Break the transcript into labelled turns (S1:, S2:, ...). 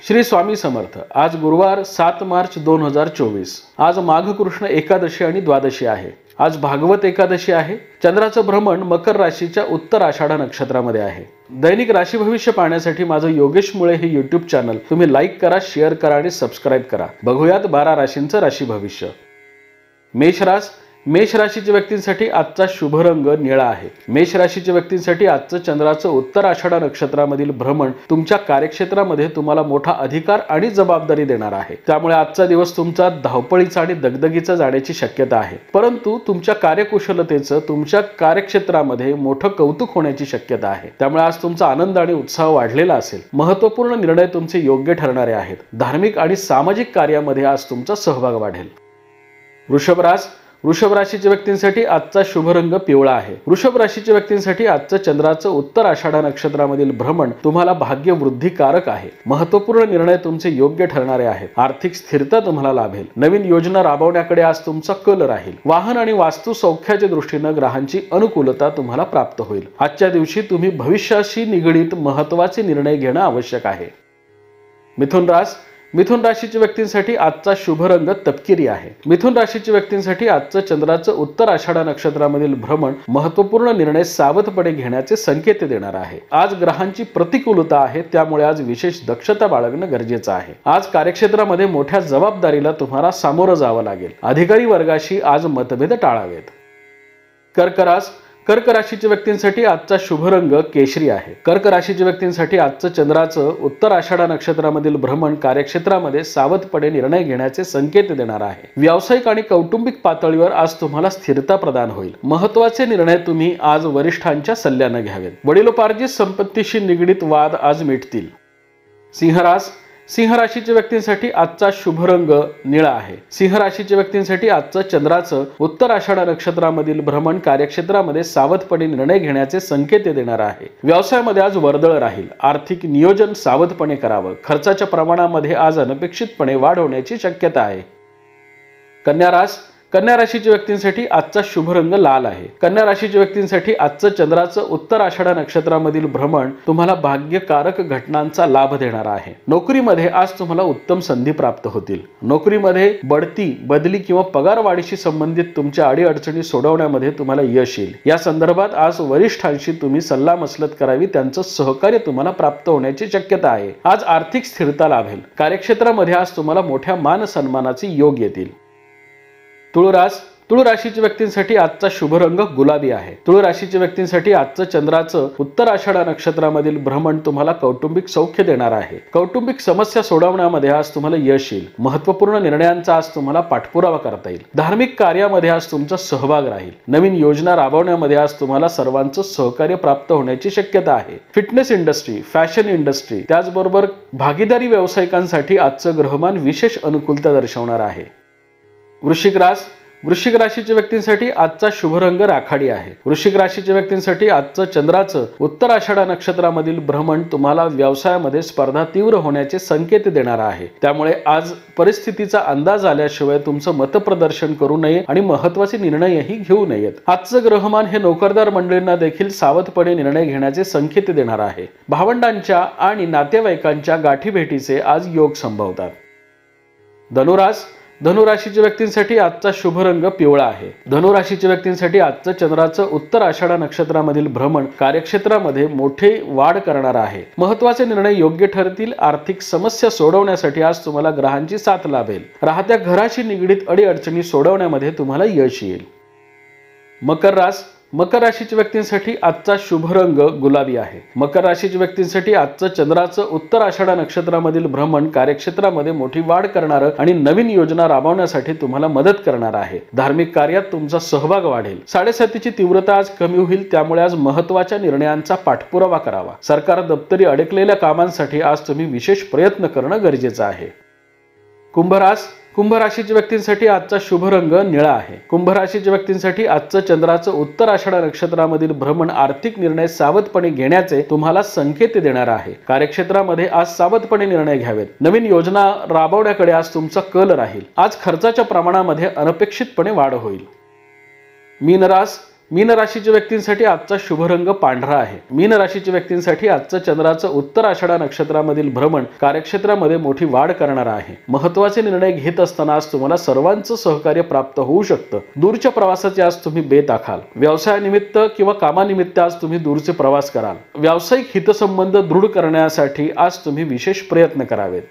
S1: श्री स्वामी समर्थ। आज गुरुवार 7 मार्च 2024। आज माघ कृष्ण एकादशी आणि द्वादशी आहे। आज भागवत एकादशी आहे। चंद्राचं भ्रमण मकर राशीच्या उत्तर आषाढ नक्षत्रामध्ये आहे। दैनिक राशी भविष्य पाहण्यासाठी माझं योगेश मुळे हे YouTube चॅनल तुम्ही लाईक करा, शेअर करा आणि सबस्क्राइब करा। बघूयात 12 राशींचं राशी भविष्य। मेष राशीच्या व्यक्तींसाठी आजचा शुभ रंग निळा आहे। मेष राशीच्या व्यक्तींसाठी आजचं चंद्राचं उत्तर आषाढ नक्षत्रामधील भ्रमण तुमच्या कार्यक्षेत्रामध्ये तुम्हाला मोठा अधिकार आणि जबाबदारी देणार आहे। त्यामुळे आजचा दिवस तुमचा धावपळीचा आणि दगदगीचा जाण्याची शक्यता आहे, परंतु तुमच्या कार्यकुशलतेचं तुमच्या कार्यक्षेत्रामध्ये मोठं कौतुक होण्याची शक्यता आहे। त्यामुळे आज तुमचा आनंद आणि उत्साह वाढलेला असेल। महत्त्वपूर्ण निर्णय तुमचे योग्य ठरणारे आहेत। धार्मिक आणि सामाजिक कार्यामध्ये आज तुमचा सहभाग वाढेल। वृषभ राशीच्या व्यक्तींसाठी आजचा शुभ रंग पिवळा आहे। वृषभ राशीच्या व्यक्तींसाठी आजचं चंद्राचं उत्तर आषाढ नक्षत्रामधील भ्रमण तुम्हाला भाग्य वृद्धिकारक आहे। महत्त्वपूर्ण निर्णय तुमचे योग्य ठरणारे आहेत। आर्थिक स्थिरता तुम्हाला लाभेल। नवीन योजना राबवण्याकडे आज तुमचा कल राहील। वाहन आणि वास्तू सौख्याच्या दृष्टीने ग्रहांची अनुकूलता तुम्हाला प्राप्त होईल। आजच्या दिवशी तुम्ही भविष्याशी निगडीत महत्त्वाचे निर्णय घेणं आवश्यक आहे। मिथुन राशीच्या व्यक्तींसाठी आजचा शुभ रंग तपकिरी आहे। मिथुन राशीच्या व्यक्तींसाठी आजचं चंद्राचं उत्तर आषाढ नक्षत्रामधील भ्रमण महत्त्वपूर्ण निर्णय सावधपणे घेण्याचे संकेत देणार आहे। आज ग्रहांची प्रतिकूलता आहे, त्यामुळे आज विशेष दक्षता बाळगणं गरजेचं आहे। आज कार्यक्षेत्रामध्ये मोठ्या जबाबदारीला तुम्हाला सामोरं जावं लागेल। अधिकारी वर्गाशी आज मतभेद टाळावेत। कर्क राशीच्या व्यक्तींसाठी आजचा शुभ रंग केशरी आहे। कर्क राशीच्या व्यक्तींसाठी आजचं चंद्राचं उत्तर आषाढ नक्षत्रामधील भ्रमण कार्यक्षेत्रामध्ये सावधपणे निर्णय घेण्याचे संकेत देणार आहे। व्यावसायिक आणि कौटुंबिक पातळीवर आज तुम्हाला स्थिरता प्रदान होईल। महत्त्वाचे निर्णय तुम्ही आज वरिष्ठांच्या सल्ल्याने घ्यावेत। वडिलोपार्जित संपत्तीशी निगडीत वाद आज मिटतील। सिंह राशीच्या व्यक्तींसाठी आजचा शुभ रंग निळा आहे। सिंह राशीच्या व्यक्तींसाठी आजचं चंद्राचं उत्तर आषाढ नक्षत्रामधील भ्रमण कार्यक्षेत्रामध्ये सावधपणे निर्णय घेण्याचे संकेत देणार आहे। व्यवसायामध्ये आज वर्दळ राहील। आर्थिक नियोजन सावधपणे करावं। खर्चाच्या प्रमाणामध्ये आज अनपेक्षितपणे वाढ होण्याची शक्यता आहे। कन्या राशीच्या व्यक्तींसाठी आजचा शुभ रंग लाल आहे। कन्या राशीच्या व्यक्तींसाठी आजचं चंद्राचं उत्तर आषाढ नक्षत्रामधील भ्रमण तुम्हाला भाग्यकारक घटनांचा लाभ देणार आहे। नोकरीमध्ये आज तुम्हाला उत्तम संधी प्राप्त होतील। नोकरीमध्ये बढती, बदली किंवा पगार वाढीशी संबंधित तुमच्या अडीअडचणी सोडवण्यामध्ये तुम्हाला यश येईल। या संदर्भात आज वरिष्ठांशी तुम्ही सल्लामसलत करावी, त्यांचं सहकार्य तुम्हाला प्राप्त होण्याची शक्यता आहे। आज आर्थिक स्थिरता लाभेल। कार्यक्षेत्रामध्ये आज तुम्हाला मोठ्या मान सन्मानाचे योग येतील। तुळ राशीच्या व्यक्तींसाठी आजचा शुभ रंग गुलाबी आहे। तुळ राशीच्या व्यक्तींसाठी आजचं चंद्राचं उत्तर आषाढ नक्षत्रामधील भ्रमण तुम्हाला कौटुंबिक सौख्य देणार आहे। कौटुंबिक समस्या सोडवण्यामध्ये आज तुम्हाला यश येईल। महत्त्वपूर्ण निर्णयांचा आज तुम्हाला पाठपुरावा करता येईल। धार्मिक कार्यामध्ये आज तुमचा सहभाग राहील। नवीन योजना राबवण्यामध्ये आज तुम्हाला सर्वांचं सहकार्य प्राप्त होण्याची शक्यता आहे। फिटनेस इंडस्ट्री, फॅशन इंडस्ट्री, त्याचबरोबर भागीदारी व्यावसायिकांसाठी आजचं ग्रहमान विशेष अनुकूलता दर्शवणार आहे। वृश्चिक राशीच्या व्यक्तींसाठी आजचा शुभ रंग राखाडी आहे। वृश्चिक राशीच्या व्यक्तींसाठी आजचं चंद्राचं उत्तर आषाढ नक्षत्रामधील भ्रमण तुम्हाला व्यवसायामध्ये स्पर्धा तीव्र होण्याचे संकेत देणार आहे। त्यामुळे आज परिस्थितीचा अंदाज आल्याशिवाय तुमचं मतप्रदर्शन करू नये आणि महत्त्वाचे निर्णयही घेऊ नयेत। आजचं ग्रहमान हे नोकरदार मंडळींना देखील सावधपणे निर्णय घेण्याचे संकेत देणार आहे। भावंडांच्या आणि नातेवाईकांच्या गाठीभेटीचे आज योग संभवतात। धनुराशीच्या व्यक्तींसाठी आजचा शुभ रंग पिवळा आहे। धनुराशीच्या व्यक्तींसाठी आजचं चंद्राचं उत्तर आषाढ नक्षत्रामधील भ्रमण कार्यक्षेत्रामध्ये मोठे वाढ करणार आहे। महत्त्वाचे निर्णय योग्य ठरतील। आर्थिक समस्या सोडवण्यासाठी आज तुम्हाला ग्रहांची साथ लाभेल। राहत्या घराशी निगडीत अडीअडचणी सोडवण्यामध्ये तुम्हाला यश येईल। मकर राशीच्या व्यक्तींसाठी आजचा शुभ रंग गुलाबी आहे। मकर राशीच्या व्यक्तींसाठी आजचं चंद्राचं उत्तर आषाढ नक्षत्रामधील भ्रमण कार्यक्षेत्रामध्ये मोठी वाढ करणारं आणि नवीन योजना राबवण्यासाठी तुम्हाला मदत करणार आहे। धार्मिक कार्यात तुमचा सहभाग वाढेल। साडेसातीची तीव्रता आज कमी होईल, त्यामुळे आज महत्त्वाच्या निर्णयांचा पाठपुरावा करावा। सरकार दप्तरी अडकलेल्या कामांसाठी आज तुम्ही विशेष प्रयत्न करणं गरजेचं आहे। कुंभ राशीच्या व्यक्तींसाठी आजचा शुभ रंग निळा आहे। कुंभ राशीच्या व्यक्तींसाठी आजचं चंद्राचं उत्तर आषाढ नक्षत्रामधील भ्रमण आर्थिक निर्णय सावधपणे घेण्याचे तुम्हाला संकेत देणार आहे। कार्यक्षेत्रामध्ये आज सावधपणे निर्णय घ्यावेत। नवीन योजना राबवण्याकडे आज तुमचा कल राहील। आज खर्चाच्या प्रमाणामध्ये अनपेक्षितपणे वाढ होईल। मीन राशीच्या व्यक्तींसाठी आजचा शुभ रंग पांढरा आहे. मीन राशीच्या व्यक्तींसाठी आजचं चंद्राचं उत्तर आषाढा नक्षत्रामधील भ्रमण कार्यक्षेत्रामध्ये मोठी वाढ करणार आहे. महत्त्वाचे निर्णय घेत असताना आज तुम्हाला सर्वांचं सहकार्य प्राप्त होऊ शकतं. दूरच्या प्रवासाचे आज तुम्ही बेत आखाल. व्यवसायानिमित्त किंवा कामानिमित्त आज तुम्ही दूरचे प्रवास कराल. व्यावसायिक हितसंबंध दृढ करण्यासाठी आज तुम्ही विशेष प्रयत्न करावेत.